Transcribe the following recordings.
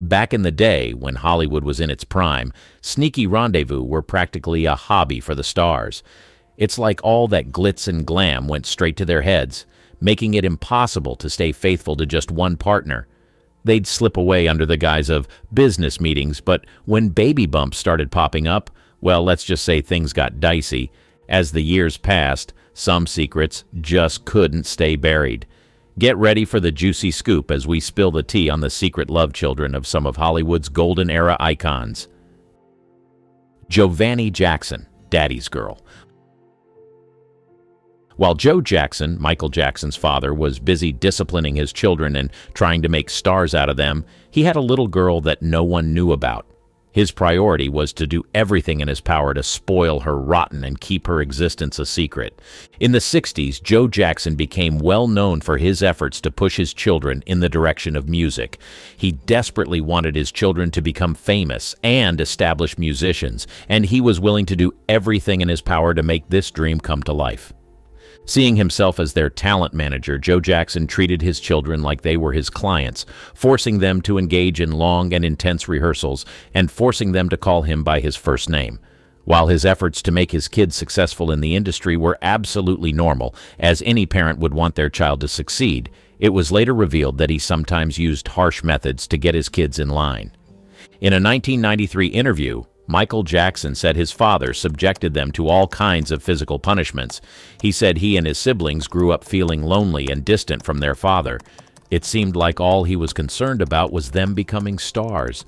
Back in the day, when Hollywood was in its prime, sneaky rendezvous were practically a hobby for the stars. It's like all that glitz and glam went straight to their heads, making it impossible to stay faithful to just one partner. They'd slip away under the guise of business meetings, but when baby bumps started popping up, well, let's just say things got dicey. As the years passed, some secrets just couldn't stay buried. Get ready for the juicy scoop as we spill the tea on the secret love children of some of Hollywood's golden era icons. Giovanni Jackson, Daddy's Girl. While Joe Jackson, Michael Jackson's father, was busy disciplining his children and trying to make stars out of them, he had a little girl that no one knew about. His priority was to do everything in his power to spoil her rotten and keep her existence a secret. In the 60s, Joe Jackson became well known for his efforts to push his children in the direction of music. He desperately wanted his children to become famous and established musicians, and he was willing to do everything in his power to make this dream come to life. Seeing himself as their talent manager, Joe Jackson treated his children like they were his clients, forcing them to engage in long and intense rehearsals and forcing them to call him by his first name. While his efforts to make his kids successful in the industry were absolutely normal, as any parent would want their child to succeed, it was later revealed that he sometimes used harsh methods to get his kids in line. In a 1993 interview, Michael Jackson said his father subjected them to all kinds of physical punishments. He said he and his siblings grew up feeling lonely and distant from their father. It seemed like all he was concerned about was them becoming stars.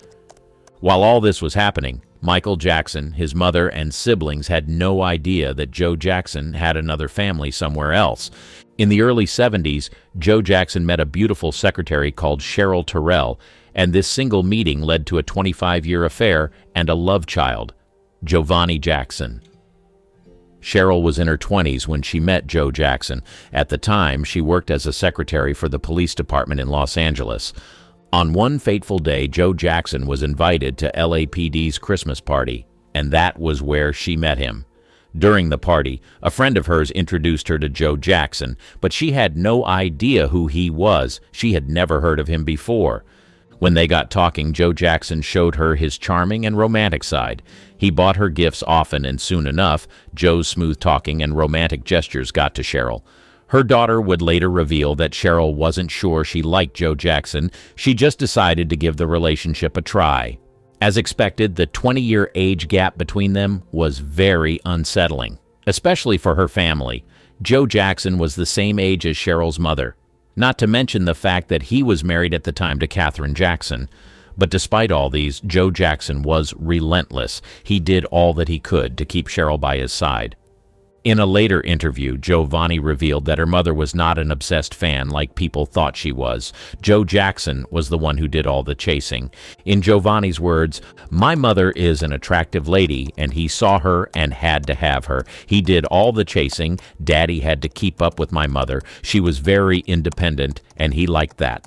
While all this was happening, Michael Jackson, his mother, and siblings had no idea that Joe Jackson had another family somewhere else. In the early 70s, Joe Jackson met a beautiful secretary called Cheryl Terrell, and this single meeting led to a 25-year affair and a love child, Giovanni Jackson. Cheryl was in her 20s when she met Joe Jackson. At the time, she worked as a secretary for the police department in Los Angeles. On one fateful day, Joe Jackson was invited to LAPD's Christmas party, and that was where she met him. During the party, a friend of hers introduced her to Joe Jackson, but she had no idea who he was. She had never heard of him before. When they got talking, Joe Jackson showed her his charming and romantic side. He bought her gifts often, and soon enough, Joe's smooth talking and romantic gestures got to Cheryl. Her daughter would later reveal that Cheryl wasn't sure she liked Joe Jackson. She just decided to give the relationship a try. As expected, the 20-year age gap between them was very unsettling, especially for her family. Joe Jackson was the same age as Cheryl's mother. Not to mention the fact that he was married at the time to Katherine Jackson. But despite all these, Joe Jackson was relentless. He did all that he could to keep Cheryl by his side. In a later interview, Giovanni revealed that her mother was not an obsessed fan like people thought she was. Joe Jackson was the one who did all the chasing. In Giovanni's words, "My mother is an attractive lady, and he saw her and had to have her. He did all the chasing. Daddy had to keep up with my mother. She was very independent, and he liked that."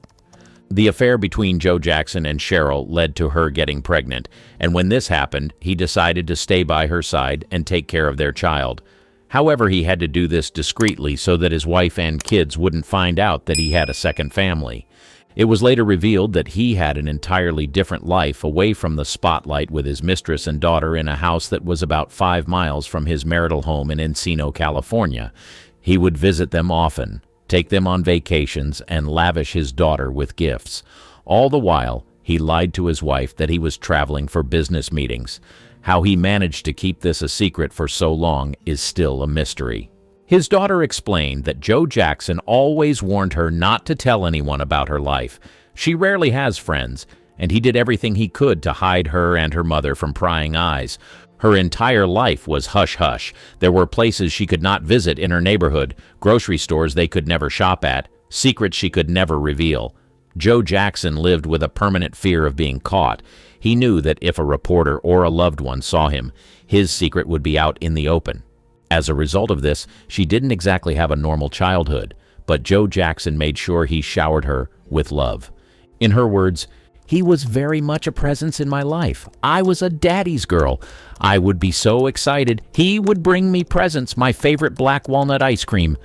The affair between Joe Jackson and Cheryl led to her getting pregnant, and when this happened, he decided to stay by her side and take care of their child. However, he had to do this discreetly so that his wife and kids wouldn't find out that he had a second family. It was later revealed that he had an entirely different life away from the spotlight with his mistress and daughter in a house that was about 5 miles from his marital home in Encino, California. He would visit them often, take them on vacations, and lavish his daughter with gifts. All the while, he lied to his wife that he was traveling for business meetings. How he managed to keep this a secret for so long is still a mystery. His daughter explained that Joe Jackson always warned her not to tell anyone about her life. She rarely has friends, and he did everything he could to hide her and her mother from prying eyes. Her entire life was hush-hush. There were places she could not visit in her neighborhood, grocery stores they could never shop at, secrets she could never reveal. Joe Jackson lived with a permanent fear of being caught. He knew that if a reporter or a loved one saw him, his secret would be out in the open. As a result of this, she didn't exactly have a normal childhood, but Joe Jackson made sure he showered her with love. In her words, "He was very much a presence in my life. I was a daddy's girl. I would be so excited. He would bring me presents, my favorite black walnut ice cream.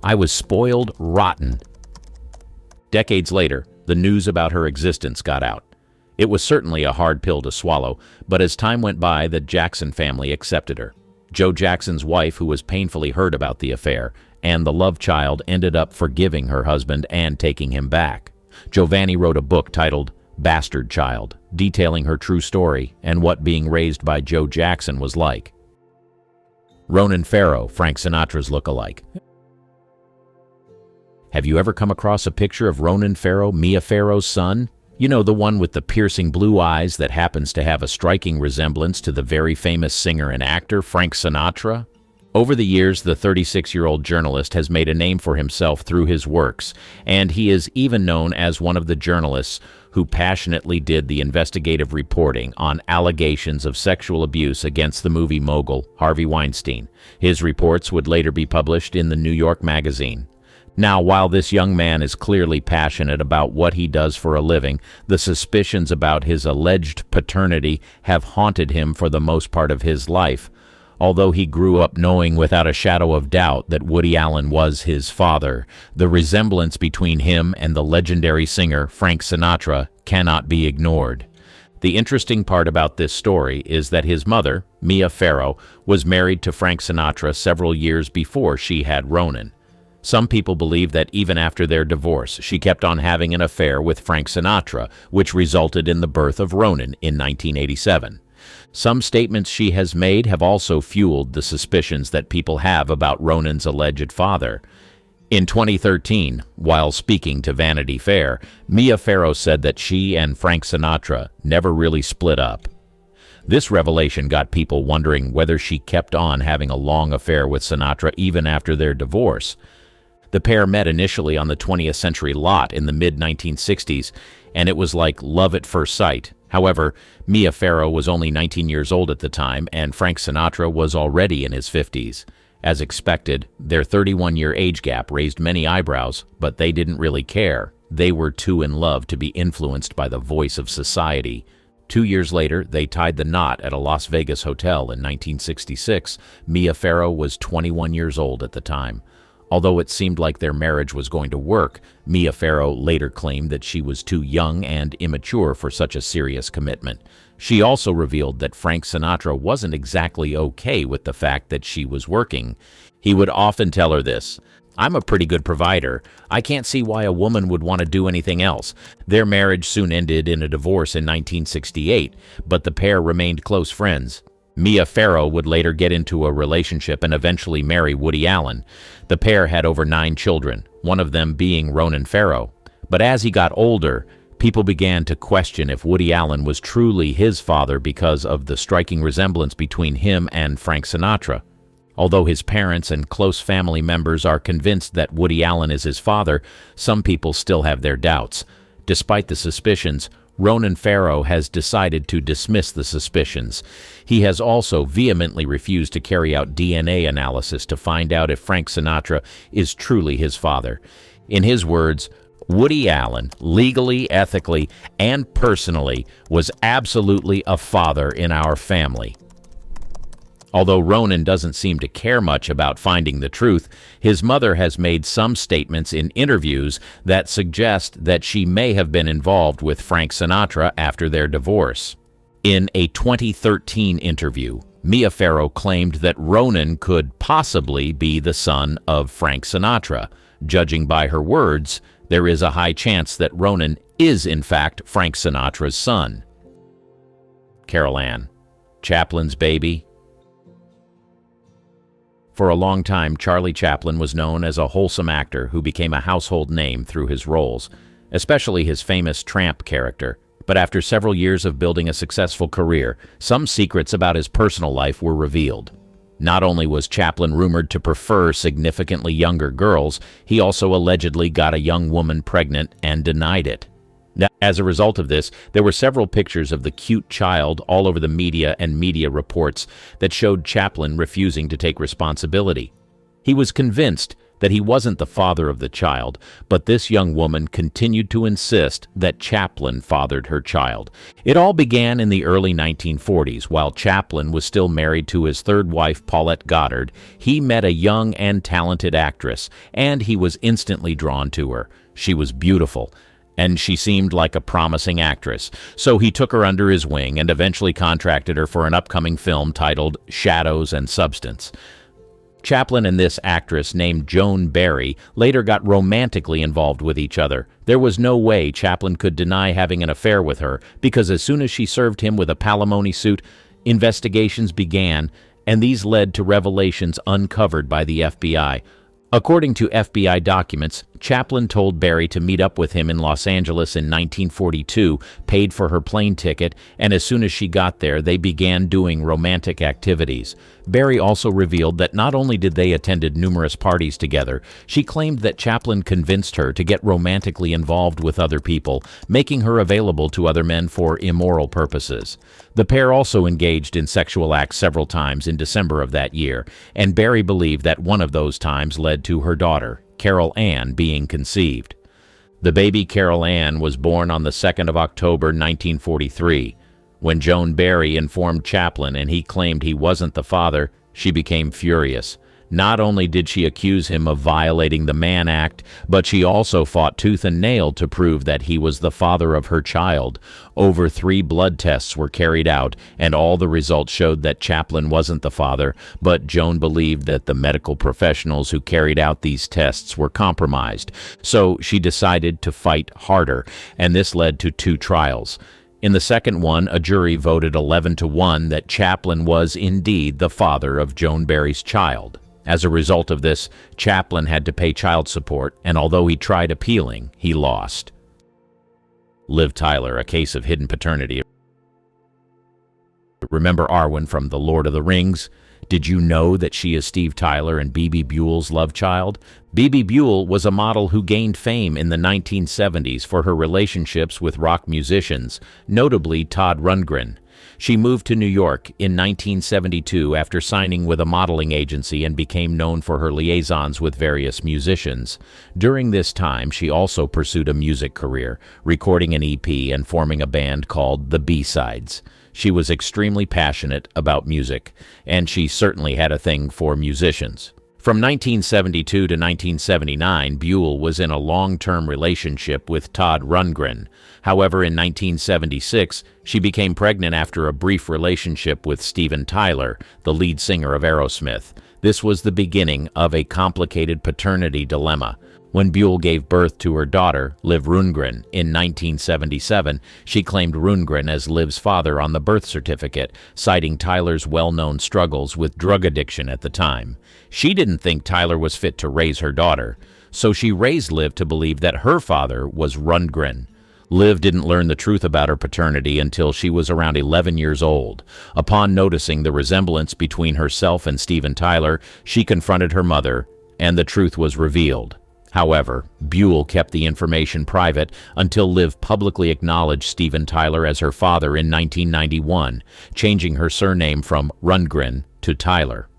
I was spoiled rotten." Decades later, the news about her existence got out. It was certainly a hard pill to swallow, but as time went by, the Jackson family accepted her. Joe Jackson's wife, who was painfully hurt about the affair, and the love child ended up forgiving her husband and taking him back. Giovanni wrote a book titled Bastard Child, detailing her true story and what being raised by Joe Jackson was like. Ronan Farrow, Frank Sinatra's look-alike. Have you ever come across a picture of Ronan Farrow, Mia Farrow's son? You know, the one with the piercing blue eyes that happens to have a striking resemblance to the very famous singer and actor Frank Sinatra? Over the years, the 36-year-old journalist has made a name for himself through his works, and he is even known as one of the journalists who passionately did the investigative reporting on allegations of sexual abuse against the movie mogul Harvey Weinstein. His reports would later be published in the New York Magazine. Now, while this young man is clearly passionate about what he does for a living, the suspicions about his alleged paternity have haunted him for the most part of his life. Although he grew up knowing without a shadow of doubt that Woody Allen was his father, the resemblance between him and the legendary singer Frank Sinatra cannot be ignored. The interesting part about this story is that his mother, Mia Farrow, was married to Frank Sinatra several years before she had Ronan. Some people believe that even after their divorce, she kept on having an affair with Frank Sinatra, which resulted in the birth of Ronan in 1987. Some statements she has made have also fueled the suspicions that people have about Ronan's alleged father. In 2013, while speaking to Vanity Fair, Mia Farrow said that she and Frank Sinatra never really split up. This revelation got people wondering whether she kept on having a long affair with Sinatra even after their divorce. The pair met initially on the 20th Century lot in the mid-1960s, and it was like love at first sight. However, Mia Farrow was only 19 years old at the time, and Frank Sinatra was already in his 50s. As expected, their 31-year age gap raised many eyebrows, but they didn't really care. They were too in love to be influenced by the voice of society. 2 years later, they tied the knot at a Las Vegas hotel in 1966. Mia Farrow was 21 years old at the time. Although it seemed like their marriage was going to work, Mia Farrow later claimed that she was too young and immature for such a serious commitment. She also revealed that Frank Sinatra wasn't exactly okay with the fact that she was working. He would often tell her this: "I'm a pretty good provider. I can't see why a woman would want to do anything else." Their marriage soon ended in a divorce in 1968, but the pair remained close friends. Mia Farrow would later get into a relationship and eventually marry Woody Allen. The pair had over 9 children, one of them being Ronan Farrow. But as he got older, people began to question if Woody Allen was truly his father because of the striking resemblance between him and Frank Sinatra. Although his parents and close family members are convinced that Woody Allen is his father, some people still have their doubts. Despite the suspicions, Ronan Farrow has decided to dismiss the suspicions. He has also vehemently refused to carry out DNA analysis to find out if Frank Sinatra is truly his father. In his words, Woody Allen, legally, ethically, and personally, was absolutely a father in our family. Although Ronan doesn't seem to care much about finding the truth, his mother has made some statements in interviews that suggest that she may have been involved with Frank Sinatra after their divorce. In a 2013 interview, Mia Farrow claimed that Ronan could possibly be the son of Frank Sinatra. Judging by her words, there is a high chance that Ronan is in fact Frank Sinatra's son. Carol Ann, Chaplin's baby. For a long time, Charlie Chaplin was known as a wholesome actor who became a household name through his roles, especially his famous tramp character. But after several years of building a successful career, some secrets about his personal life were revealed. Not only was Chaplin rumored to prefer significantly younger girls, he also allegedly got a young woman pregnant and denied it. Now, as a result of this, there were several pictures of the cute child all over the media and media reports that showed Chaplin refusing to take responsibility. He was convinced that he wasn't the father of the child, but this young woman continued to insist that Chaplin fathered her child. It all began in the early 1940s. While Chaplin was still married to his third wife, Paulette Goddard, he met a young and talented actress, and he was instantly drawn to her. She was beautiful, and she seemed like a promising actress, so he took her under his wing and eventually contracted her for an upcoming film titled Shadows and Substance. Chaplin and this actress named Joan Barry later got romantically involved with each other. There was no way Chaplin could deny having an affair with her, because as soon as she served him with a palimony suit, investigations began, and these led to revelations uncovered by the FBI. According to FBI documents, Chaplin told Barry to meet up with him in Los Angeles in 1942, paid for her plane ticket, and as soon as she got there, they began doing romantic activities. Barry also revealed that not only did they attended numerous parties together, she claimed that Chaplin convinced her to get romantically involved with other people, making her available to other men for immoral purposes. The pair also engaged in sexual acts several times in December of that year, and Barry believed that one of those times led to her daughter, Carol Ann, being conceived. The baby Carol Ann was born on the 2nd of October 1943. When Joan Barry informed Chaplin and he claimed he wasn't the father, she became furious. Not only did she accuse him of violating the Mann Act, but she also fought tooth and nail to prove that he was the father of her child. Over 3 blood tests were carried out, and all the results showed that Chaplin wasn't the father, but Joan believed that the medical professionals who carried out these tests were compromised. So she decided to fight harder, and this led to 2 trials. In the second one, a jury voted 11-1 that Chaplin was indeed the father of Joan Barry's child. As a result of this, Chaplin had to pay child support, and although he tried appealing, he lost. Liv Tyler, A Case of Hidden Paternity. Remember Arwen from The Lord of the Rings? Did you know that she is Steve Tyler and Bebe Buell's love child? Bebe Buell was a model who gained fame in the 1970s for her relationships with rock musicians, notably Todd Rundgren. She moved to New York in 1972 after signing with a modeling agency and became known for her liaisons with various musicians. During this time, she also pursued a music career, recording an EP and forming a band called The B-Sides. She was extremely passionate about music, and she certainly had a thing for musicians. From 1972 to 1979, Buell was in a long-term relationship with Todd Rundgren. However, in 1976, she became pregnant after a brief relationship with Steven Tyler, the lead singer of Aerosmith. This was the beginning of a complicated paternity dilemma. When Buell gave birth to her daughter, Liv Rundgren, in 1977, she claimed Rundgren as Liv's father on the birth certificate, citing Tyler's well-known struggles with drug addiction at the time. She didn't think Tyler was fit to raise her daughter, so she raised Liv to believe that her father was Rundgren. Liv didn't learn the truth about her paternity until she was around 11 years old. Upon noticing the resemblance between herself and Steven Tyler, she confronted her mother, and the truth was revealed. However, Buell kept the information private until Liv publicly acknowledged Steven Tyler as her father in 1991, changing her surname from Rundgren to Tyler.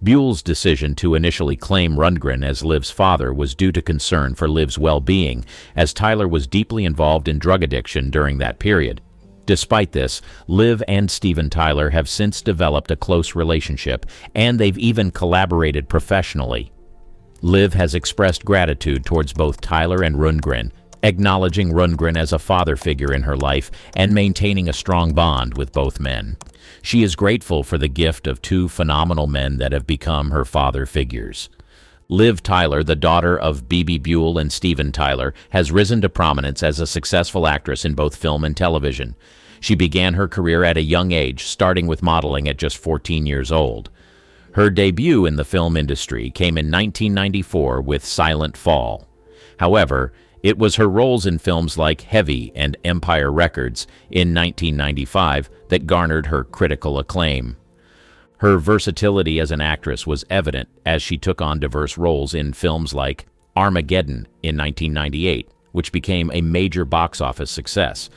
Buell's decision to initially claim Rundgren as Liv's father was due to concern for Liv's well-being, as Tyler was deeply involved in drug addiction during that period. Despite this, Liv and Steven Tyler have since developed a close relationship, and they've even collaborated professionally. Liv has expressed gratitude towards both Tyler and Rundgren, acknowledging Rundgren as a father figure in her life and maintaining a strong bond with both men. She is grateful for the gift of 2 phenomenal men that have become her father figures. Liv Tyler, the daughter of Bebe Buell and Steven Tyler, has risen to prominence as a successful actress in both film and television. She began her career at a young age, starting with modeling at just 14 years old. Her debut in the film industry came in 1994 with Silent Fall. However, it was her roles in films like Heavy and Empire Records in 1995 that garnered her critical acclaim. Her versatility as an actress was evident as she took on diverse roles in films like Armageddon in 1998, which became a major box office success.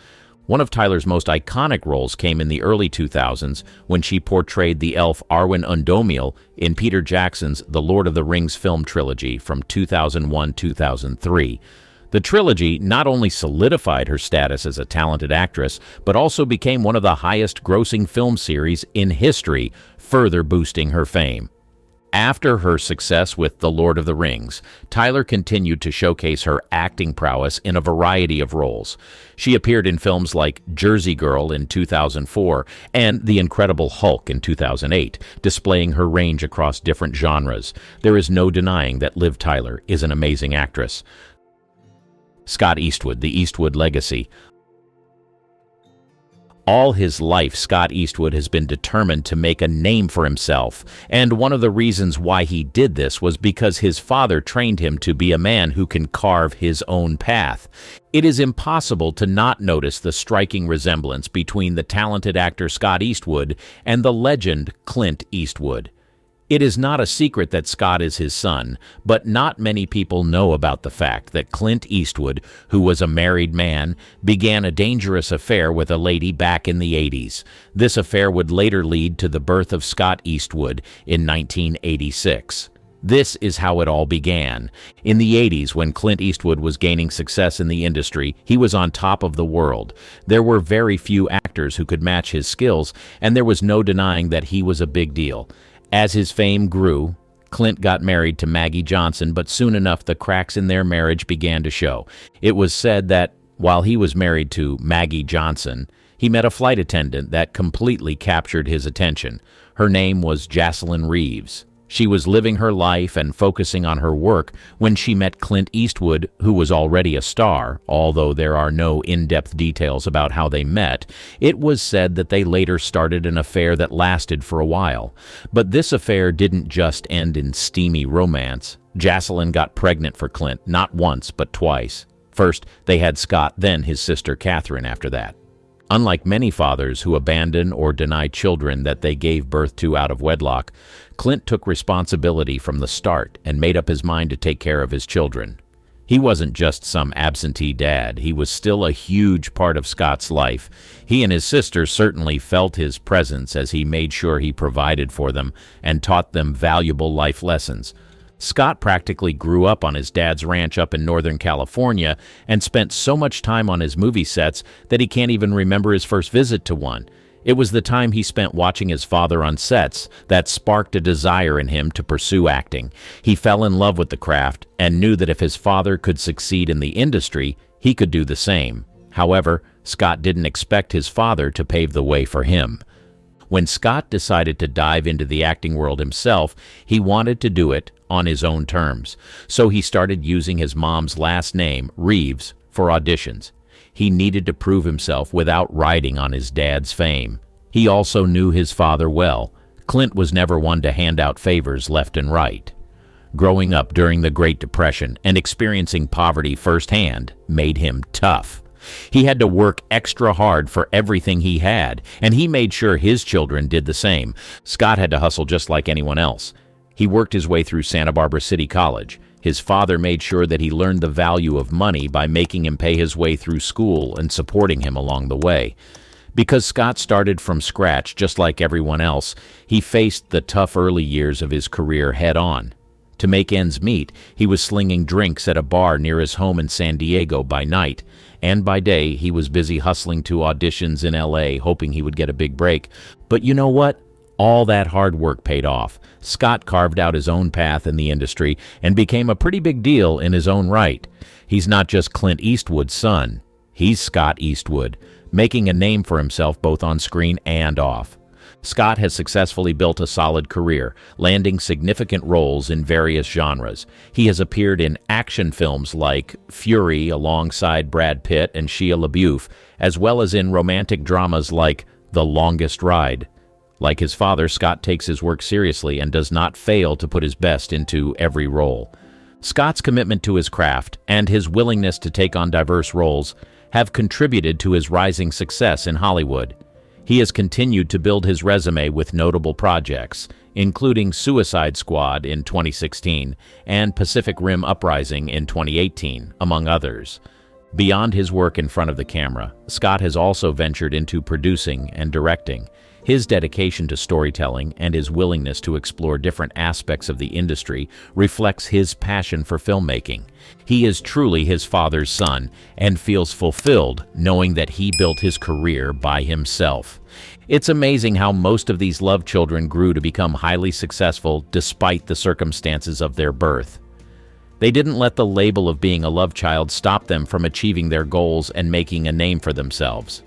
One of Tyler's most iconic roles came in the early 2000s when she portrayed the elf Arwen Undomiel in Peter Jackson's The Lord of the Rings film trilogy from 2001-2003. The trilogy not only solidified her status as a talented actress, but also became one of the highest-grossing film series in history, further boosting her fame. After her success with The Lord of the Rings, Tyler continued to showcase her acting prowess in a variety of roles. She appeared in films like Jersey Girl in 2004 and The Incredible Hulk in 2008, displaying her range across different genres. There is no denying that Liv Tyler is an amazing actress. Scott Eastwood, The Eastwood Legacy. All his life, Scott Eastwood has been determined to make a name for himself, and one of the reasons why he did this was because his father trained him to be a man who can carve his own path. It is impossible to not notice the striking resemblance between the talented actor Scott Eastwood and the legend Clint Eastwood. It is not a secret that Scott is his son, but not many people know about the fact that Clint Eastwood, who was a married man, began a dangerous affair with a lady back in the 80s. This affair would later lead to the birth of Scott Eastwood in 1986. This is how it all began. In the 80s, when Clint Eastwood was gaining success in the industry, he was on top of the world. There were very few actors who could match his skills, and there was no denying that he was a big deal. As his fame grew, Clint got married to Maggie Johnson, but soon enough the cracks in their marriage began to show. It was said that while he was married to Maggie Johnson, he met a flight attendant that completely captured his attention. Her name was Jocelyn Reeves. She was living her life and focusing on her work when she met Clint Eastwood, who was already a star. Although there are no in-depth details about how they met, it was said that they later started an affair that lasted for a while. But this affair didn't just end in steamy romance. Jocelyn got pregnant for Clint, not once, but twice. First, they had Scott, then his sister Catherine after that. Unlike many fathers who abandon or deny children that they gave birth to out of wedlock, Clint took responsibility from the start and made up his mind to take care of his children. He wasn't just some absentee dad. He was still a huge part of Scott's life. He and his sister certainly felt his presence as he made sure he provided for them and taught them valuable life lessons. Scott practically grew up on his dad's ranch up in Northern California and spent so much time on his movie sets that he can't even remember his first visit to one. It was the time he spent watching his father on sets that sparked a desire in him to pursue acting. He fell in love with the craft and knew that if his father could succeed in the industry, he could do the same. However, Scott didn't expect his father to pave the way for him. When Scott decided to dive into the acting world himself, he wanted to do it on his own terms. So he started using his mom's last name, Reeves, for auditions. He needed to prove himself without riding on his dad's fame. He also knew his father well. Clint was never one to hand out favors left and right. Growing up during the Great Depression and experiencing poverty firsthand made him tough. He had to work extra hard for everything he had, and he made sure his children did the same. Scott had to hustle just like anyone else. He worked his way through Santa Barbara City College. His father made sure that he learned the value of money by making him pay his way through school and supporting him along the way. Because Scott started from scratch just like everyone else, he faced the tough early years of his career head-on. To make ends meet, he was slinging drinks at a bar near his home in San Diego by night, and by day he was busy hustling to auditions in LA, hoping he would get a big break. But you know what? All that hard work paid off. Scott carved out his own path in the industry and became a pretty big deal in his own right. He's not just Clint Eastwood's son. He's Scott Eastwood, making a name for himself both on screen and off. Scott has successfully built a solid career, landing significant roles in various genres. He has appeared in action films like Fury alongside Brad Pitt and Shia LaBeouf, as well as in romantic dramas like The Longest Ride. Like his father, Scott takes his work seriously and does not fail to put his best into every role. Scott's commitment to his craft and his willingness to take on diverse roles have contributed to his rising success in Hollywood. He has continued to build his resume with notable projects, including Suicide Squad in 2016 and Pacific Rim Uprising in 2018, among others. Beyond his work in front of the camera, Scott has also ventured into producing and directing. His dedication to storytelling and his willingness to explore different aspects of the industry reflects his passion for filmmaking. He is truly his father's son and feels fulfilled knowing that he built his career by himself. It's amazing how most of these love children grew to become highly successful despite the circumstances of their birth. They didn't let the label of being a love child stop them from achieving their goals and making a name for themselves.